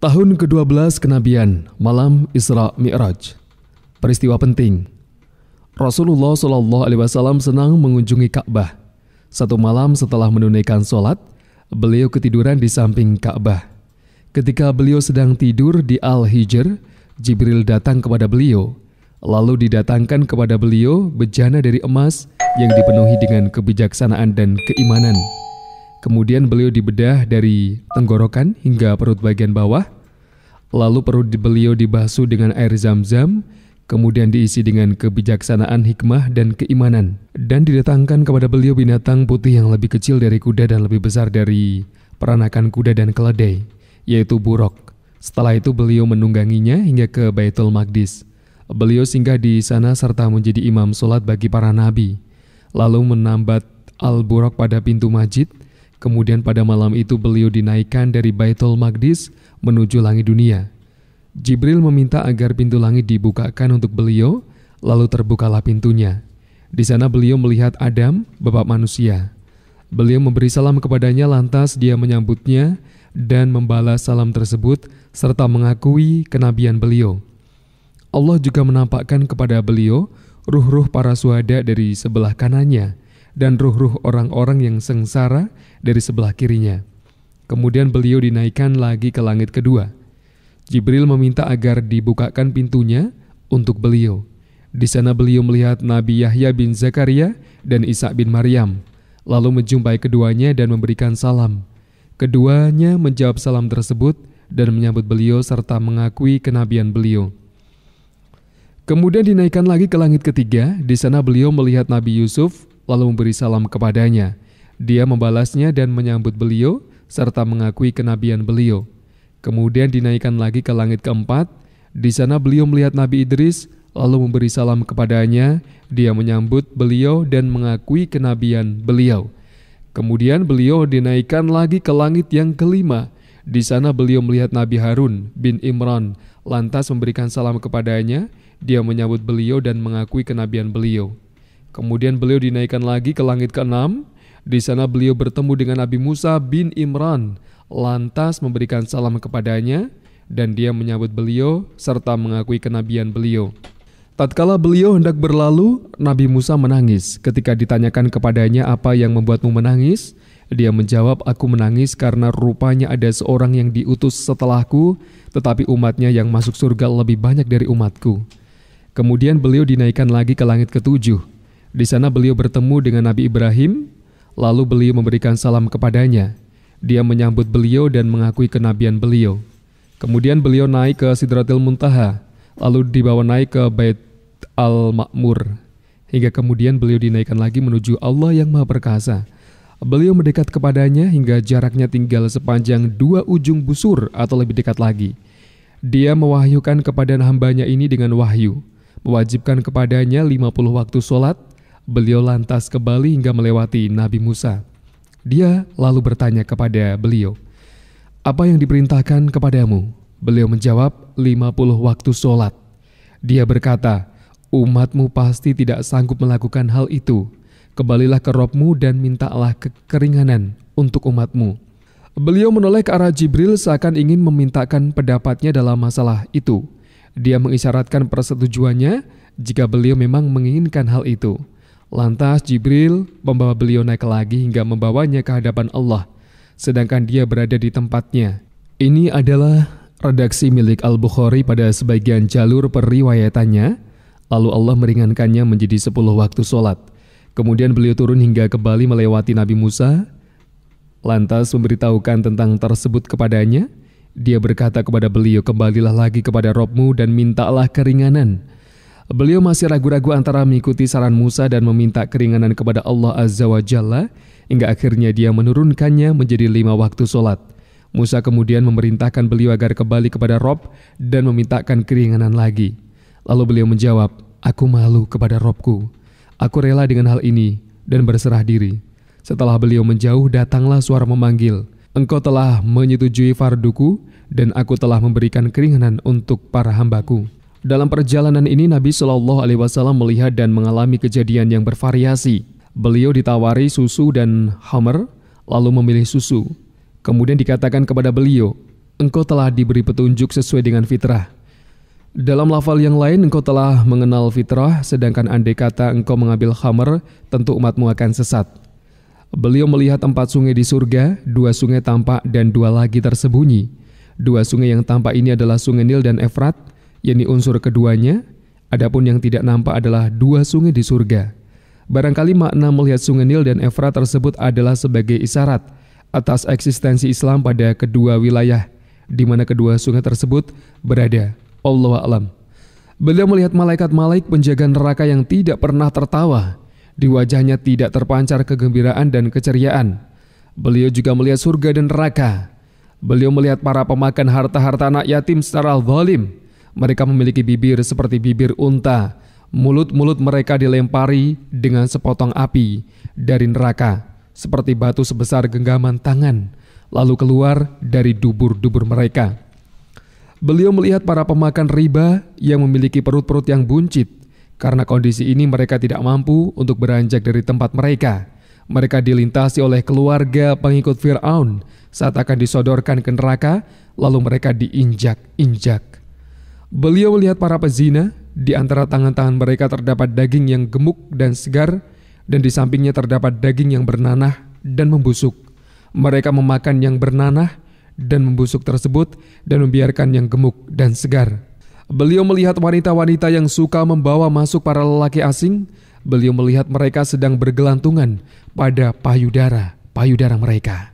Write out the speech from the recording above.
Tahun ke-12 kenabian, malam Isra Mi'raj. Peristiwa penting. Rasulullah SAW senang mengunjungi Ka'bah. Satu malam setelah menunaikan sholat, beliau ketiduran di samping Ka'bah. Ketika beliau sedang tidur di Al-Hijr, Jibril datang kepada beliau. Lalu didatangkan kepada beliau bejana dari emas yang dipenuhi dengan kebijaksanaan dan keimanan. Kemudian beliau dibedah dari tenggorokan hingga perut bagian bawah. Lalu perut beliau dibasuh dengan air zam-zam, kemudian diisi dengan kebijaksanaan, hikmah, dan keimanan. Dan didatangkan kepada beliau binatang putih yang lebih kecil dari kuda dan lebih besar dari peranakan kuda dan keledai, yaitu buruk. Setelah itu beliau menungganginya hingga ke Baitul Maqdis. Beliau singgah di sana serta menjadi imam sholat bagi para nabi. Lalu menambat Al-Buraq pada pintu masjid. Kemudian pada malam itu beliau dinaikkan dari Baitul Maqdis menuju langit dunia. Jibril meminta agar pintu langit dibukakan untuk beliau, lalu terbukalah pintunya. Di sana beliau melihat Adam, bapak manusia. Beliau memberi salam kepadanya, lantas dia menyambutnya dan membalas salam tersebut serta mengakui kenabian beliau. Allah juga menampakkan kepada beliau ruh-ruh para syuhada dari sebelah kanannya dan ruh-ruh orang-orang yang sengsara dari sebelah kirinya. Kemudian beliau dinaikkan lagi ke langit kedua. Jibril meminta agar dibukakan pintunya untuk beliau. Di sana beliau melihat Nabi Yahya bin Zakaria dan Isa bin Maryam, lalu menjumpai keduanya dan memberikan salam. Keduanya menjawab salam tersebut dan menyambut beliau serta mengakui kenabian beliau. Kemudian dinaikkan lagi ke langit ketiga. Di sana beliau melihat Nabi Yusuf, lalu memberi salam kepadanya. Dia membalasnya dan menyambut beliau serta mengakui kenabian beliau. Kemudian dinaikkan lagi ke langit keempat. Di sana beliau melihat Nabi Idris, lalu memberi salam kepadanya. Dia menyambut beliau dan mengakui kenabian beliau. Kemudian beliau dinaikkan lagi ke langit yang kelima. Di sana beliau melihat Nabi Harun bin Imran, lantas memberikan salam kepadanya. Dia menyambut beliau dan mengakui kenabian beliau. Kemudian beliau dinaikkan lagi ke langit ke-6. Di sana beliau bertemu dengan Nabi Musa bin Imran, lantas memberikan salam kepadanya dan dia menyambut beliau serta mengakui kenabian beliau. Tatkala beliau hendak berlalu, Nabi Musa menangis. Ketika ditanyakan kepadanya, apa yang membuatmu menangis? Dia menjawab, aku menangis karena rupanya ada seorang yang diutus setelahku, tetapi umatnya yang masuk surga lebih banyak dari umatku. Kemudian beliau dinaikkan lagi ke langit ke-7. Di sana beliau bertemu dengan Nabi Ibrahim, lalu beliau memberikan salam kepadanya. Dia menyambut beliau dan mengakui kenabian beliau. Kemudian beliau naik ke Sidratil Muntaha, lalu dibawa naik ke Bait Al-Ma'mur. Hingga kemudian beliau dinaikkan lagi menuju Allah yang Maha Perkasa. Beliau mendekat kepadanya hingga jaraknya tinggal sepanjang 2 ujung busur atau lebih dekat lagi. Dia mewahyukan kepada hambanya ini dengan wahyu, mewajibkan kepadanya 50 waktu sholat. Beliau lantas kembali hingga melewati Nabi Musa. Dia lalu bertanya kepada beliau, apa yang diperintahkan kepadamu? Beliau menjawab, 50 waktu sholat. Dia berkata, umatmu pasti tidak sanggup melakukan hal itu. Kembalilah ke Rabbmu dan mintalah kekeringanan untuk umatmu. Beliau menoleh ke arah Jibril seakan ingin memintakan pendapatnya dalam masalah itu. Dia mengisyaratkan persetujuannya jika beliau memang menginginkan hal itu. Lantas Jibril membawa beliau naik lagi hingga membawanya ke hadapan Allah, sedangkan dia berada di tempatnya. Ini adalah redaksi milik Al-Bukhari pada sebagian jalur periwayatannya, lalu Allah meringankannya menjadi 10 waktu sholat. Kemudian beliau turun hingga kembali melewati Nabi Musa, lantas memberitahukan tentang tersebut kepadanya. Dia berkata kepada beliau, kembalilah lagi kepada Rabbmu dan mintalah keringanan. Beliau masih ragu-ragu antara mengikuti saran Musa dan meminta keringanan kepada Allah Azza wa Jalla, hingga akhirnya dia menurunkannya menjadi 5 waktu sholat. Musa kemudian memerintahkan beliau agar kembali kepada Rabb dan memintakan keringanan lagi. Lalu beliau menjawab, aku malu kepada Rabbku. Aku rela dengan hal ini dan berserah diri. Setelah beliau menjauh, datanglah suara memanggil, engkau telah menyetujui farduku dan aku telah memberikan keringanan untuk para hambaku. Dalam perjalanan ini Nabi SAW melihat dan mengalami kejadian yang bervariasi. Beliau ditawari susu dan khamr, lalu memilih susu. Kemudian dikatakan kepada beliau, engkau telah diberi petunjuk sesuai dengan fitrah. Dalam lafal yang lain, engkau telah mengenal fitrah, sedangkan andai kata engkau mengambil khamr, tentu umatmu akan sesat. Beliau melihat 4 sungai di surga, 2 sungai tampak dan 2 lagi tersembunyi. 2 sungai yang tampak ini adalah sungai Nil dan Efrat, yakni unsur keduanya. Adapun yang tidak nampak adalah 2 sungai di surga. Barangkali makna melihat sungai Nil dan Efrat tersebut adalah sebagai isyarat atas eksistensi Islam pada kedua wilayah di mana kedua sungai tersebut berada. Allahu a'lam. Beliau melihat malaikat-malaik penjaga neraka yang tidak pernah tertawa. Di wajahnya tidak terpancar kegembiraan dan keceriaan. Beliau juga melihat surga dan neraka. Beliau melihat para pemakan harta-harta anak yatim secara zalim. Mereka memiliki bibir seperti bibir unta. Mulut-mulut mereka dilempari dengan sepotong api dari neraka, seperti batu sebesar genggaman tangan, lalu keluar dari dubur-dubur mereka. Beliau melihat para pemakan riba yang memiliki perut-perut yang buncit. Karena kondisi ini mereka tidak mampu untuk beranjak dari tempat mereka. Mereka dilintasi oleh keluarga pengikut Fir'aun saat akan disodorkan ke neraka, lalu mereka diinjak-injak. Beliau melihat para pezina, di antara tangan-tangan mereka terdapat daging yang gemuk dan segar, dan di sampingnya terdapat daging yang bernanah dan membusuk. Mereka memakan yang bernanah dan membusuk tersebut dan membiarkan yang gemuk dan segar. Beliau melihat wanita-wanita yang suka membawa masuk para lelaki asing. Beliau melihat mereka sedang bergelantungan pada payudara mereka.